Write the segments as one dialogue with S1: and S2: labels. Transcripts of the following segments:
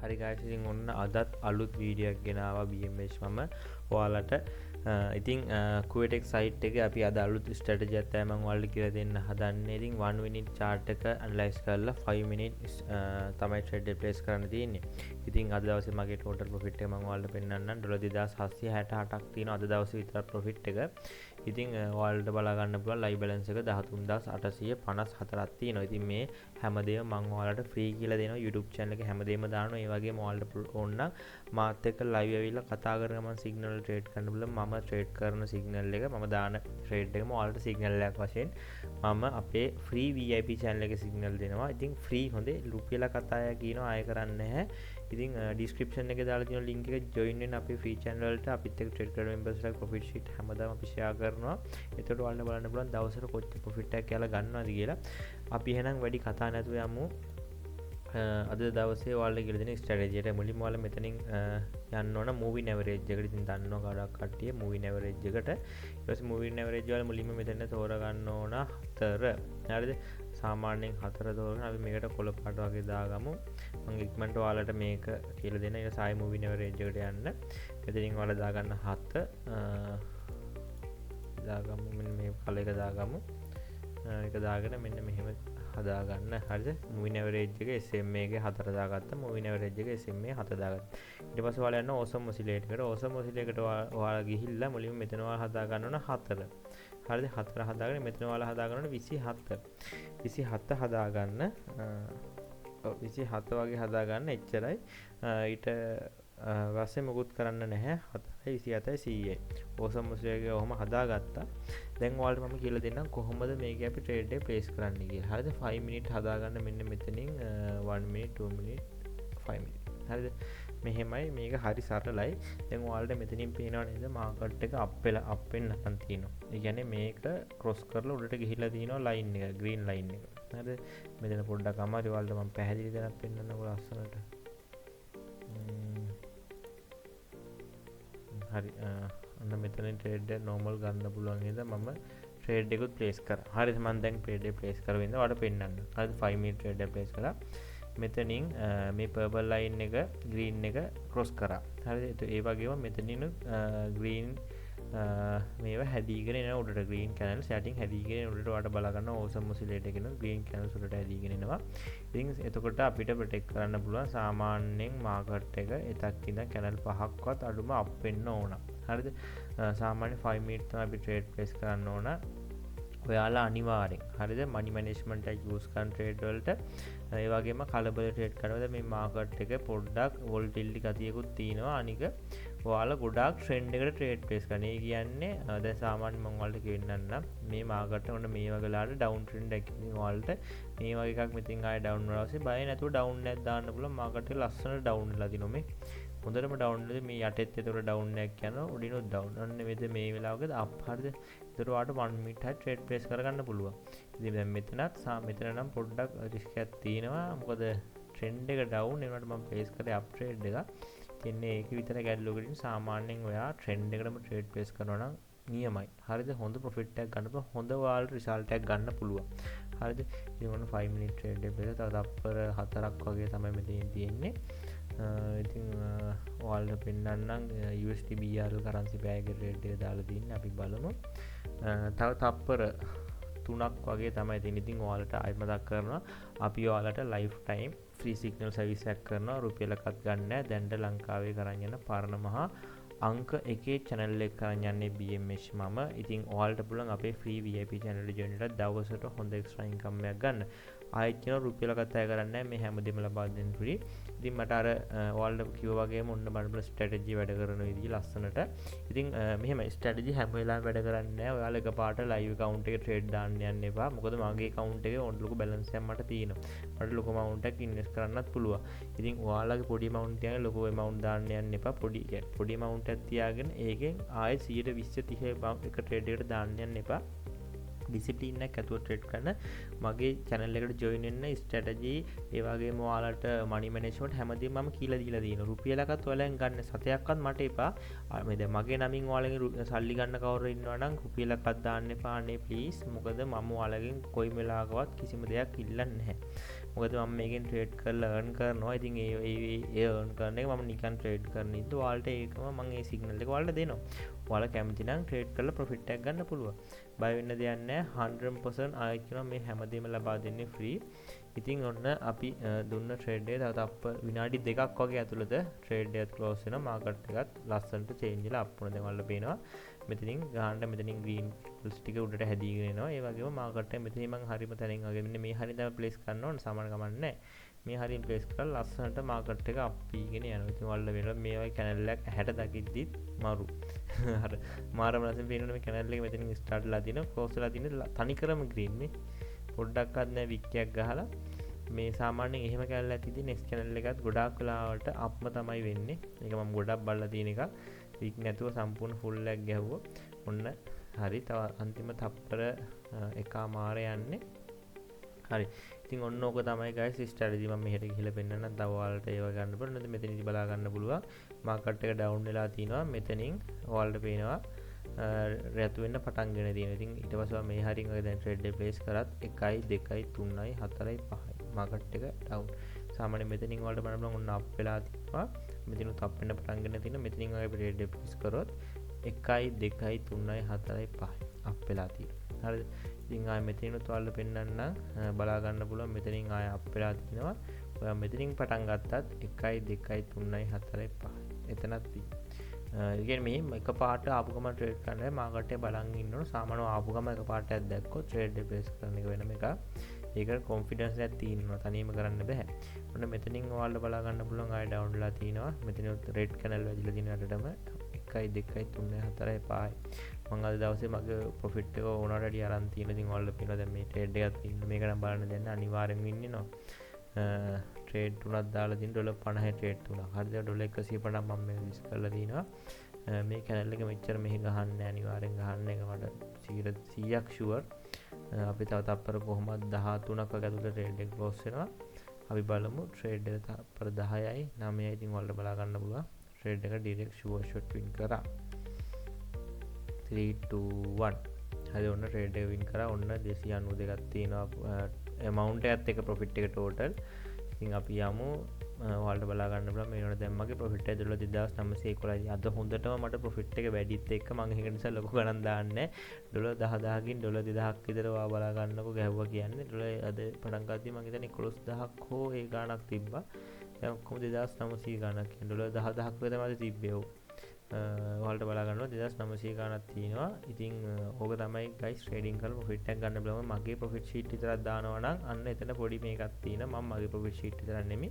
S1: හරි guys, ඉතින් ඔන්න අදත් අලුත් වීඩියෝ එකක් ගෙනාවා BMS මම ඔයාලට. ඉතින් Kuwait සයිට් එකේ අපි අද අලුත් ස්ට්‍රැටජි එකක් තමයි මම ඔයාලට කියලා දෙන්න හදන්නේ. ඉතින් 1 minute chart එක ඇනලයිස් කරලා 5 minutes තමයි ට්‍රේඩ් එක ප්ලේස් කරන්න තියෙන්නේ. ඉතින් අද දවසේ මගේ total profit එක මම ඔයාලට පෙන්නන්නම්. $2768ක් තියෙනවා අද දවසේ විතර profit එක. ඉතින් ඔයාලට බලා ගන්න පුළුවන් live balance එක 13854ක් තියෙනවා. ඉතින් මේ හැමදේම මම ඔයාලට free කියලා දෙනවා. YouTube channel එකේ හැමදේම දානවා. ඒ වගේම ඔයාලට ඕන නම් මාත් එක්ක live ඇවිල්ලා කතා කරගෙන මම signal trade කරන්න බලමු. මම trade කරන signal එක මම දාන trade එකම ඔයාලට signal එකක් වශයෙන් මම අපේ free VIP channel එකේ signal දෙනවා. ඉතින් free හොඳේ රුපියල කතාය කියනවා ආය කරන්නේ නැහැ. ඉතින් description එකේ දාලා තියෙන link එක join වෙන්න අපේ free channel වලට අපිත් එක්ක trade කරන members ලා profit sheet හැමදාම අපි share කරනවා. එතකොට ඔයාලට බලන්න පුළුවන් දවසට කොච්චර profit එකක් කියලා ගන්නවද කියලා. අපි එහෙනම් වැඩි කතා නැතුව යමු. අද දවසේ ඔයාලට කියලා දෙන ස්ට්‍රැටජි එක මුලින්ම ඔයාලා මෙතනින් යන්න ඕන moving average එකට. ඉතින් දන්නවා ගොඩක් කට්ටිය moving average එකට. ඊට පස්සේ moving average වල මුලින්ම මෙතන තෝරා ගන්න ඕන 4. හරිද? සාමාන්‍යයෙන් 4 තෝරගෙන අපි මේකට කොළ පාට වගේ දාගමු. මම ඉක්මනට ඔයාලට මේක කියලා දෙන. ඒක සායි moving average එකට යන්න. මෙතනින් ඔයාලා දාගන්න 7 දාගමු. මෙන්න මේ කල එක දාගමු. ඒක දාගෙන මෙන්න මෙහෙම හදාගන්න. හරිද? moving average එක SMA එකේ 4 දාගත්තා. moving average එක SMA 7 දාගත්තා. ඊට පස්සේ ඔයාලා යන්න awesome oscillator එකට. awesome oscillator එකට ඔයාලා ගිහිල්ලා මුලින්ම මෙතන ඔයාලා හදා ගන්න ඕන 4. හරිද? 4 හදාගෙන මෙතන ඔයාලා හදා ගන්න ඕන 27. 27 හදා ගන්න. 27 වගේ හදා ගන්න එච්චරයි. ඊට පස්සේ මොකුත් කරන්න නැහැ. 4යි 27යි 100යි. awesome oscillator එක ඔහම හදාගත්තා. දැන් ඔයාලට මම කියලා දෙන්නම් කොහොමද මේක අපි ට්‍රේඩ් එක ප්ලේස් කරන්න කියලා. හරිද? 5 minute හදාගන්න මෙන්න මෙතනින් 1 minute 2 minute 5 minute. හරිද? මෙහෙමයි මේක හරි සරලයි. දැන් ඔයාලට මෙතනින් පේනව නේද මාකට් එක අප් වෙන්න නැතන් තියෙනවා. ඒ කියන්නේ මේක ක්‍රොස් කරලා උඩට ගිහිල්ලා තියෙනවා ලයින් එක, ග්‍රීන් ලයින් එක. හරිද? මෙතන පොඩ්ඩක් අමාරු ඔයාලට මම පැහැදිලි කරලා පෙන්නන්නකො ලස්සනට. හරි අන්න මෙතනින් ට්‍රේඩ් එක normal ගන්න පුළුවන් නේද? මම ට්‍රේඩ් එකත් ප්ලේස් කරා. හරිද? මම දැන් ට්‍රේඩ් එක ප්ලේස් කරවෙන්න ඔයාලට පෙන්නන්න. හරිද? 5 minute ට්‍රේඩ් එක ප්ලේස් කරා. මෙතනින් මේ purple line එක green එක cross කරා. හරිද? ඒ වගේම මෙතනින් green මේවා හැදීගෙන එනවා උඩට green channels යටින් හැදීගෙන උඩට ඔයාලට බලා ගන්න awesome oscillator එකේ green channels උඩට හැදීගෙන එනවා. ඉතින් එතකොට අපිට ප්‍රොටෙක්ට් කරන්න පුළුවන් සාමාන්‍යයෙන් මාකට් එක එතක් ඉඳන් channel 5ක්වත් අඩුම අප් වෙන්න ඕන. හරිද? සාමාන්‍ය 5 minute තමයි අපි trade place කරන්න ඕන. ඔයාලා අනිවාර්යෙන් හරිද money management එක use කරන trade වලට ඒ වගේම කලබල trade කරනකොට මේ market එක පොඩ්ඩක් volatility ගතියකුත් තියෙනවා. අනික ඔයාලා ගොඩාක් trend එකට trade place කරන. ඒ කියන්නේ දැන් සාමාන්‍යයෙන් මම ඔයාලට කියන්නම් මේ market එක ඔන්න මේ වගේ ලාට down trend එකක්. ඉතින් ඔයාලට මේ වගේ එකක් මෙතින් ආයෙ down වෙනවා. ඊපස්සේ බය නැතුව down එකක් දාන්න පුළුවන්. market එක ලස්සනට down වෙලා දිනවා මේ. හොඳටම down වෙලා මේ යටෙත් ඒතර down එකක් යනවා. උඩිනුත් down. අන්න මේ වෙලාවකද up හරිද? ඒතර ඔයාලට 1 minute හරි trade place කරගන්න පුළුවන්. ඉතින් දැන් මෙතන නම් පොඩ්ඩක් රිස්ක් එකක් තියෙනවා. මොකද trend එක down වෙනකොට මම place කරේ up trade එකක්. ඉතින් ඒක විතර ගැඩලුවකින් සාමාන්‍යයෙන් ඔයා trend එකටම trade place කරනවා නම් නියමයි. හරිද? හොඳ profit එකක් ගන්න පුළුවන්. හොඳ ඔයාලට result එකක් ගන්න පුළුවන්. හරිද? ඉතින් ඔන්න 5 minute trade එක පිළිබඳව තව තප්පර 4ක් වගේ තමයි මෙතන තියෙන්නේ. ඉතින් ඔයාලට පෙන්නන්නම් USD BRL currency pair එක rate එක දාලා තින්නේ. අපි බලමු. තව තප්පර 3ක් වගේ තමයි තියෙන්නේ. ඉතින් ඔයාලට ආයෙත් මතක් කරනවා අපි ඔයාලට lifetime free signal service එකක් කරනවා. රුපියලක්වත් ගන්න නැහැ. දැන්ට ලංකාවේ කරන් යන පරණ මහා අංක 1 channel එක කරන් යන්නේ BMS මම. ඉතින් ඔයාලට පුළුවන් අපේ free VIP channel එක join වෙලා දවසට හොඳ extra income එකක් ගන්න. ආයෙත් කියන රුපියලක්වත් අය කරන්නේ නැහැ. මේ හැමදේම ලබා දෙන්න free. ඉතින් මට අර ඔයාලට කිව්වා වගේම ඔන්න බලන්න strategy වැඩ කරන විදිහ ලස්සනට. ඉතින් මෙහෙම strategy හැම වෙලාවෙම වැඩ කරන්නේ නැහැ. ඔයාලා එකපාරට live account එකේ trade දාන්න යන්න එපා. මොකද මගේ account එකේ ඕන ලොකු balance එකක් මට තියෙනවා. මට ලොකු amount එකක් invest කරන්නත් පුළුවන්. ඉතින් ඔයාලගේ පොඩි amount තියාගෙන ලොකු amount දාන්න යන්න එපා. පොඩි amount එකක් තියාගෙන ඒකෙන් ආයෙ 120 30 එක trade එකට දාන්න යන්න එපා. ඩිසිප්ලින් එකක් ඇතුව ට්‍රේඩ් කරන මගේ channel එකට join වෙන්න strategy ඒ වගේම ඔයාලට money management හැමදේම මම කියලා දීලා තියෙනවා. රුපියලකත් ඔයාලෙන් ගන්න සතයක්වත් මට එපා. මේ දැන් මගේ නමින් ඔයාලගෙන් සල්ලි ගන්න කවුරු ඉන්නවා නම් රුපියලකත් දාන්න එපා නේ please. මොකද මම ඔයාලගෙන් කොයි වෙලාවකවත් කිසිම දෙයක් ඉල්ලන්නේ නැහැ. මොකද මම මේකෙන් ට්‍රේඩ් කරලා earn කරනවා. ඉතින් ඒ earn කරන එක මම නිකන් ට්‍රේඩ් කරන ඉද්දි ඔයාලට ඒකම මම ඒ සිග්නල් එක ඔයාලට දෙනවා. ඔයාලා කැමති නම් ට්‍රේඩ් කරලා ප්‍රොෆිට් එකක් ගන්න පුළුවන්. බය වෙන්න දෙයක් නැහැ. 100% ආයෙත් කියනවා මේ හැමදේම ලබා දෙන්නේ ෆ්‍රී. ඉතින් ඔන්න අපි දුන්න ට්‍රේඩ් එක තව විනාඩි 2ක් වගේ ඇතුළත ට්‍රේඩ් එක ක්ලෝස් වෙනවා. මාකට් එකත් ලස්සනට චේන්ජ් වෙලා අප් වුණා. දැන් ඔයාලට පේනවා මෙතනින් ගහන්න මෙතනින් ග්‍රීන් කලර්ස් ටික උඩට හැදීගෙන එනවා. ඒ වගේම මාකට් එක මෙතනින් මම හරියම තැනින් වගේ මෙන්න මේ හරිය තමයි ප්ලේස් කරන්න ඕන. සමාන ගමන් නැහැ. මේ හරියෙන් ප්ලේස් කරලා ලස්සනට මාකට් එක අප් වීගෙන යනවා. ඉතින් ඔයාලට වෙනවා මේ වගේ කැනල් එකක් ඇහැට දකිද්දිත් මරු. අර මාරම ලස්සන පේනවනේ මේ කැනල් එක මෙතනින් ස්ටාර්ට් වෙලා තියෙනවා. ක්ලෝස් වෙලා තියෙන තනිකරම ග්‍රීන් නේ. පොඩ්ඩක්වත් නැහැ වික්කයක් ගහලා මේ සාමාන්‍යයෙන් එහෙම කැනල් එකක් තියදී නෙක්ස්ට් කැනල් එකත් ගොඩාක් වෙලාවට අප්ම තමයි වෙන්නේ. ඒක මම ගොඩක් බලලා තියෙන එක. වික් නැතුව සම්පූර්ණ ෆුල් එකක් ගැහුවා. ඔන්න හරි. තව අන්තිම තප්පර එකමාර යන්නේ. හරි. ඉතින් ඔන්න ඕක තමයි guys ස්ට්‍රැටජි මම මෙහෙට ගිහලා පෙන්නන්නම්. තව ඔයාලට ඒව ගන්න පුළුවන්. මෙතනදි බලා ගන්න පුළුවන්. මාකට් එක ඩවුන් වෙලා තිනවා. මෙතනින් ඔයාලට පේනවා රැතු වෙන්න පටන් ගෙන තියෙනවා. ඉතින් ඊට පස්සේ මේ හරියෙන් ඔය දැන් ට්‍රේඩ් එක ප්ලේස් කරත් 1 2 3 4 5 මාකට් එක ඩවුන්. සාමාන්‍යයෙන් මෙතනින් ඔයාලට බලන්න පුළුවන් ඔන්න අප් වෙලා තිනවා. මෙතනින් අප් වෙන්න පටන් ගෙන තියෙනවා. මෙතනින් ඔය ට්‍රේඩ් එක ප්ලේස් කරොත් 1 2 3 4 5 අප් වෙලා තියෙනවා. හරිද? ඉතින් ආයෙ මෙතනිනුත් ඔයාලට පෙන්නන්නම් බලා ගන්න පුළුවන්. මෙතනින් ආයෙ අප් වෙලා තිනවා. ඔයා මෙතනින් පටන් ගත්තත් 1 2 3 4 5 එතනත් තියෙනවා. ඉතින් මේ එක පාට ආපු ගමන් ට්‍රේඩ් කරන්න මාකට් එක බලන් ඉන්න ඕන. සාමාන්‍යව ආපු ගමන් එක පාටයක් දැක්කොත් ට්‍රේඩ් එක ප්ලේස් කරන එක වෙනම එකක්. ඒකට කොන්ෆිඩන්ස් එකක් තියෙනවා. තනියම කරන්න බෑ. ඔන්න මෙතනින් ඔයාලට බලා ගන්න පුළුවන් ආයෙ ඩවුන් වෙලා තිනවා. මෙතන රෙඩ් කැනල් වැදිලා තියෙන අඩටම 1 2 3 4 5 මම අද දවසේ මගේ ප්‍රොෆිට් එක ඕනට වැඩි අරන් තියෙන. ඉතින් ඔයාලට පේනවා දැන් මේ ට්‍රේඩ් එකක් තියෙන. මේක නම් බලන්න දෙන්න අනිවාර්යෙන් ඉන්නවා. ට්‍රේඩ් තුනක් දාලා තියෙන ඩොලර් 50 ට්‍රේඩ් තුනක්. හරිද? ඩොලර් 150 මම මේ විස් කරලා තිනවා. මේ කැනල් එක මෙච්චර මෙහි ගහන්නේ අනිවාර්යෙන් ගහන්න එක මට 100ක් ෂුවර්. අපි තව තප්පර කොහොමද 13ක් වගේ ඇතුළත ට්‍රේඩ් එක ක්ලෝස් වෙනවා. අපි බලමු ට්‍රේඩ් එක තප්පර 10යි 9යි. ඉතින් ඔයාලට බලා ගන්න පුළුවන් ට්‍රේඩ් එක ඩිරෙක්ට් ෂුවර් ෂොට් වින් කරා. 3 2 1 හරි. ඔන්න ට්‍රේඩ් එක වින් කරා. ඔන්න 292ක් තියෙනවා amount එකත් එක ප්‍රොෆිට් එක ටෝටල්. ඉතින් අපි යමු ඔයාලට බලා ගන්න පුළුවන් මේ වෙනකොට දැන් මගේ ප්‍රොෆිට් එක ඩොලර් 2911යි. අද හොඳටම මට ප්‍රොෆිට් එක වැඩිත් එක්ක මම ඒක නිසා ලොකු ගණන් දාන්නේ ඩොලර් 10000කින් ඩොලර් 2000ක් විතර ඔයා බලා ගන්නකො ගැහුවා කියන්නේ. ඩොලර් අද පටන් ගත්තී මම හිතන්නේ 11000ක් හෝ ඒ ගාණක් තිබ්බා. දැන් ඔක්කොම 2900 ගාණක් කියන්නේ ඩොලර් 10000ක් විතර තමයි තිබ්බේ. ඔයාලට බලා ගන්නවා 2900 ගාණක් තියෙනවා. ඉතින් ඕක තමයි guys ට්‍රේඩින් කරලා ප්‍රොෆිට් එකක් ගන්න බලමු. මගේ ප්‍රොෆිට් ෂීට් විතරක් දානවා නම් අන්න එතන පොඩි මේකක් තියෙනවා. මම මගේ ප්‍රොෆිට් ෂීට් විතරක් නෙමෙයි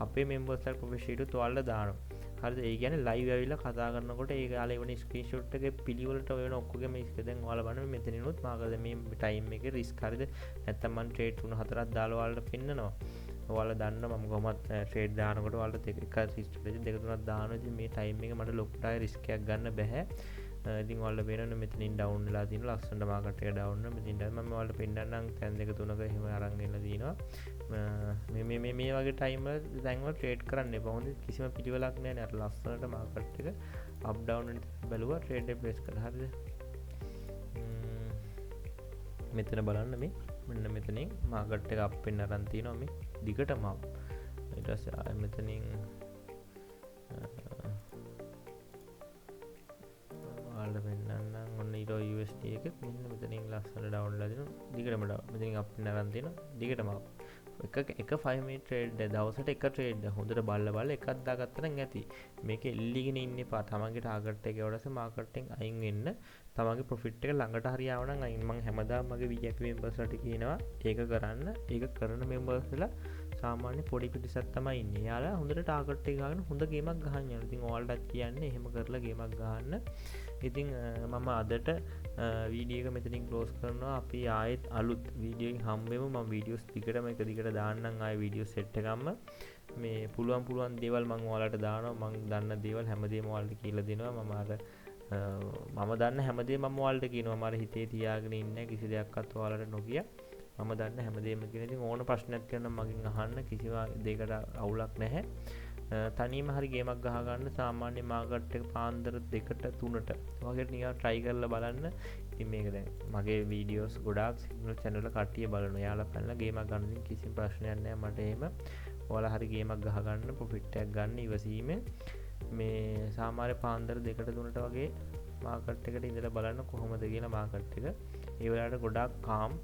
S1: අපේ මෙම්බර්ස්ලා ප්‍රොෆිට් ෂීට් උත් ඔයාලට දානවා. හරිද? ඒ කියන්නේ ලයිව් ඇවිල්ලා කතා කරනකොට ඒ යාලා එවන ස්ක්‍රීන්ෂොට් එකේ පිළිවෙලට ඔය වෙන ඔක්කොගේම ඉස්ක දැන් ඔයාලා බලන්න මෙතනිනුත් මාකද මේ ටයිම් එකේ රිස්ක් හරිද? නැත්තම් මම ට්‍රේඩ් 3-4ක් දාලා ඔයාලට පෙන්නනවා. ඔයාලා දන්නවා මම කොහොමද ට්‍රේඩ් දානකොට ඔයාලට එක ස්ට්‍රැටජි දෙක තුනක් දානවා. ඉතින් මේ ටයිම් එක මට ලොකුට රිස්ක් එකක් ගන්න බෑ. ඉතින් ඔයාලට පේනවනේ මෙතනින් ඩවුන් වෙලා තියෙනවා. ලස්සනට මාකට් එක ඩවුන් වෙනවා. මෙතනින් මම ඔයාලට පෙන්නන්නම් තැන් දෙක තුනක එහෙම අරන් ගෙනලා දිනවා. මේ වගේ ටයිම් වල දැන් වල ට්‍රේඩ් කරන්න එපා. හොඳ කිසිම පිළිවෙලක් නැහැ නේ. අර ලස්සනට මාකට් එක අප් ඩවුන් වෙන බැලුවා ට්‍රේඩ් එක ප්ලේස් කරලා. හරිද? මෙතන බලන්න මේ මෙන්න මෙතනින් මාකට් එක අප් වෙන්න අරන් තියෙනවා මේ දිගටම අප්. ඊට පස්සේ මෙතනින් ඔයාලට පෙන්නන්නම් ඔන්න ඊට USD එකත් මෙන්න මෙතනින් ලස්සනට ඩවුන් වෙලා දිනවා. දිගටම ඩවුන්. මෙතනින් අප් වෙන්න අරන් තියෙනවා. දිගටම අප්. එක 5 මිනිත් ට්‍රේඩ් දවසට එක ට්‍රේඩ් හොඳට බලලා එකක් දාගත්තා නම් ඇති. මේක එල්ලිගෙන ඉන්න එපා. තමන්ගේ ටාගට් එක වලස මාකට් එකෙන් අයින් වෙන්න. තමන්ගේ ප්‍රොෆිට් එක ළඟට හරි ආව නම් අයින්. මම හැමදාම මගේ VIP මෙම්බර්ස්ලාට කියනවා ඒක කරන්න. ඒක කරන මෙම්බර්ස්ලා සාමාන්‍ය පොඩි පිටිසක් තමයි ඉන්නේ. යාලා හොඳට ටාගට් එක ගහගෙන හොඳ ගේමක් ගහන්න යනවා. ඉතින් ඔයාලටත් කියන්නේ එහෙම කරලා ගේමක් ගහන්න. ඉතින් මම අදට වීඩියෝ එක මෙතනින් ක්ලෝස් කරනවා. අපි ආයෙත් අලුත් වීඩියෝ එකකින් හම්බෙමු. මම වීඩියෝස් දිගටම එක දිගට දාන්නම්. ආයෙ වීඩියෝ සෙට් එකක්ම මේ පුළුවන් දේවල් මම ඔයාලට දානවා. මම දන්න දේවල් හැමදේම ඔයාලට කියලා දෙනවා. මම දන්න හැමදේම මම ඔයාලට කියනවා. මම හිතේ තියාගෙන ඉන්නේ කිසි දෙයක්වත් ඔයාලට නොකිය. මම දන්න හැමදේම කියන ඉතින් ඕන ප්‍රශ්නයක් තියෙනවා මගෙන් අහන්න. කිසිම දෙයකට අවුලක් නැහැ. තනියම හරි ගේමක් ගහ ගන්න සාමාන්‍ය මාකට් එක පාන්දර 2ට 3ට වගේ නිකන් try කරලා බලන්න. ඉතින් මේක දැන් මගේ වීඩියෝස් ගොඩාක් සිග්නල් channel වල කට්ටිය බලනවා. යාලා පැනලා ගේමක් ගන්න ඉතින් කිසිම ප්‍රශ්නයක් නැහැ මට එහෙම. ඔයාලා හරි ගේමක් ගහ ගන්න ප්‍රොෆිට් එකක් ගන්න ඉවසීමෙන් මේ සාමාන්‍ය පාන්දර 2ට 3ට වගේ මාකට් එකට ඉඳලා බලන්න කොහොමද කියලා මාකට් එක. ඒ වෙලාවට ගොඩාක් කාම්.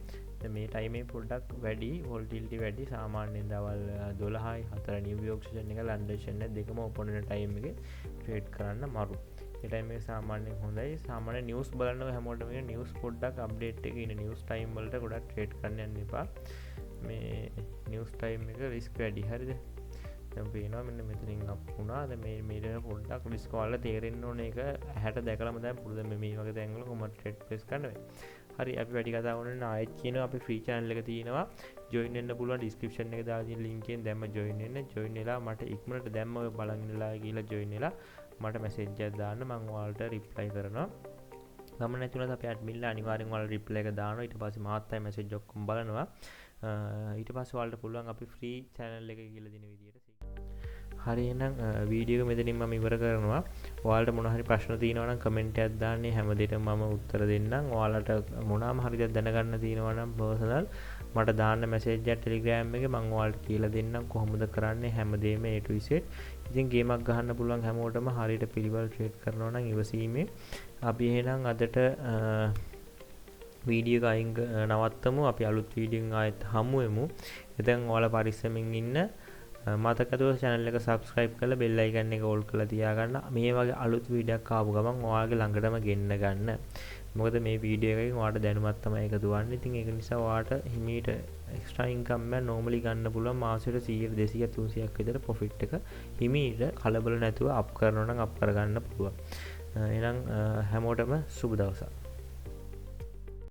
S1: මේ ටයිමේ පොඩ්ඩක් වැඩි වොලටිලිටි වැඩි. සාමාන්‍යයෙන් දවල් 12යි 4 නිව්යෝර්ක් සෙෂන් එක ලන්ඩන් සෙෂන් එක දෙකම ඕපන් වෙන ටයිම් එකේ ට්‍රේඩ් කරන්න මරු. ඒ ටයිම් එක සාමාන්‍යයෙන් හොඳයි. සාමාන්‍ය නිවුස් බලනවා හැමෝටම මේ නිවුස් පොඩ්ඩක් අප්ඩේට් එකේ ඉන්න නිවුස් ටයිම් වලට ගොඩක් ට්‍රේඩ් කරන්න යන්න එපා. මේ නිවුස් ටයිම් එක රිස්ක් වැඩි. හරිද? දැන් පේනවා මෙන්න මෙතනින් අප් වුණා. දැන් මේ මීටර පොඩ්ඩක් රිස්ක් වල තේරෙන්න ඕනේ. ඒක ඇහැට දැකලාම දැන් පුරුදු මේ වගේ තැන්වල කොහොමද ට්‍රේඩ් ප්ලේස් කරන්න වෙන්නේ. හරි අපි වැඩි කතා කරන්න ආයෙත් කියනවා අපි ෆ්‍රී channel එක තියෙනවා join වෙන්න පුළුවන් description එකේ දාලා තියෙන link එකෙන් දැම්ම join වෙලා මට ඉක්මනට දැම්ම ඔය බලන් ඉන්නලා ගිහලා join වෙලා මට message එකක් දාන්න මම ඔයාලට reply කරනවා. ගමන් නැති වුණාත් අපි admin ලා අනිවාර්යෙන් ඔයාලට reply එක දානවා. ඊට පස්සේ මාත් ආයි message ඔක්කොම බලනවා. ඊට පස්සේ ඔයාලට පුළුවන් අපි free channel එකේ කියලා දෙන විදියට. හරි එහෙනම් වීඩියෝ එක මෙතනින් මම ඉවර කරනවා. ඔයාලට මොන හරි ප්‍රශ්න තියෙනවා නම් කමෙන්ට් එකක් දාන්න. හැම දෙයකම මම උත්තර දෙන්නම්. ඔයාලට මොනවාම හරි දෙයක් දැනගන්න තියෙනවා නම් පර්සනල් මට දාන්න මැසේජ් එකක් Telegram එකේ මම ඔයාලට කියලා දෙන්නම් කොහොමද කරන්නේ හැමදේම A to Z. ඉතින් ගේමක් ගහන්න පුළුවන් හැමෝටම හරියට පිළිවෙල ට්‍රේඩ් කරනවා නම් ඉවසීමේ අපි එහෙනම් අදට වීඩියෝ එක අයින් නවත්තමු. අපි අලුත් වීඩියෝ එකකින් ආයෙත් හමු වෙමු. එතෙන් ඔයාලා පරිස්සමින් ඉන්න. මතකද channel එක subscribe කරලා bell icon එක all කරලා තියාගන්න. මේ වගේ අලුත් වීඩියෝ එකක් ආපු ගමන් ඔයාලගේ ළඟටම ගෙන්න ගන්න. මොකද මේ වීඩියෝ එකකින් ඔයාලට දැනුමක් තමයි එකතු වෙන්නේ. ඉතින් ඒක නිසා ඔයාලට හිමීට extra income එක normally ගන්න පුළුවන් මාසෙට 100 200 300ක් විතර profit එක හිමීට කලබල නැතුව up කරනවා නම් up කරගන්න පුළුවන්. එහෙනම් හැමෝටම සුබ දවසක්.